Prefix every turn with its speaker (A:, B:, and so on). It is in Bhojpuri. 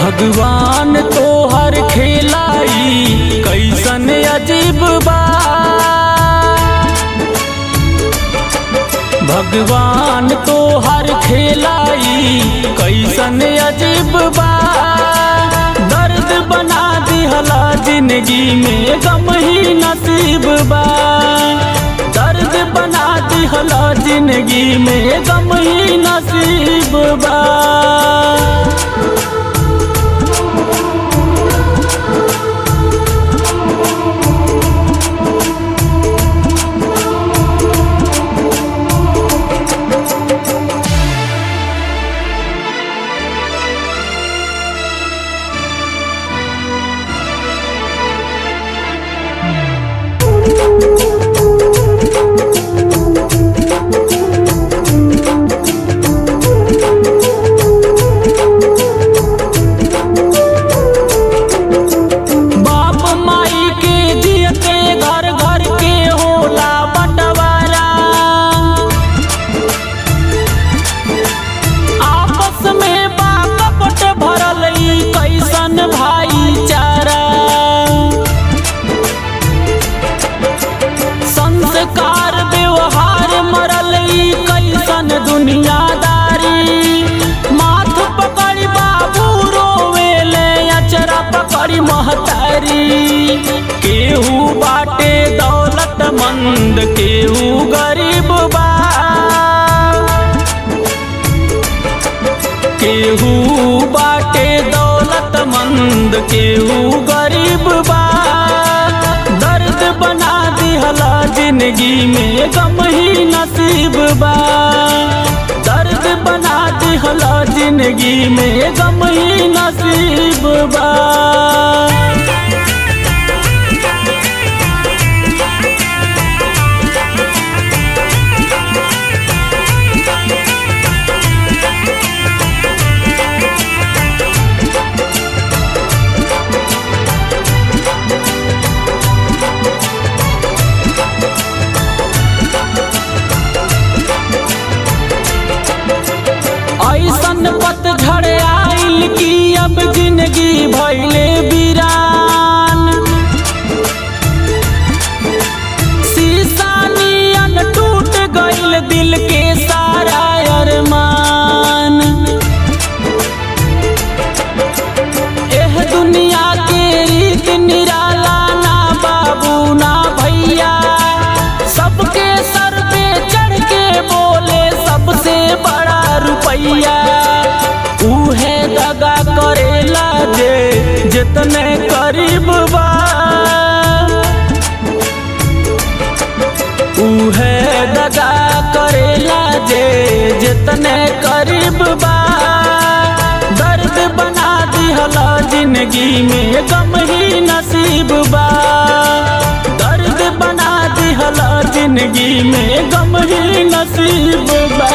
A: भगवान तो हर खेलाई कैसन अजीब बा। भगवान तो हर खेलाई कैसन अजीब बा। दर्द बना दिहला जिंदगी में गम ही नसीब बा। दर्द बना दिहला जिंदगी में गम ही नसीब बा। संस्कार व्यवहार मरल कैसन दुनियादारी। माथ पकड़ी बाबू रोवेले अचरा पकड़ी महतारी। केहू बाटे दौलतमंद केहू गरीब बा। केहू बाटे दौलतमंद केहू गरीब बा। दर्द बना दिहला जिंदगी में गम ही नसीब बा। दर्द बना दिहला जिंदगी में गम ही नसीब बा। ऐसन पतझड़ आइल की अब जिंदगी भइले वीरान। शीशा नियन टूट गइल दिल के सारा अरमान। एह दुनिया के रीत निराला ना बाबू ना भैया। सबके सर पे चढ़ के बोले सबसे बड़ा रुपैया। उहे दगा करेला जे जितने करीब बा। उहे दगा करेला जे जितने करीब बा। दर्द बना दिहला जिंदगी में गम ही नसीब बा। दर्द बना दिहला जिंदगी में गम ही नसीब बा।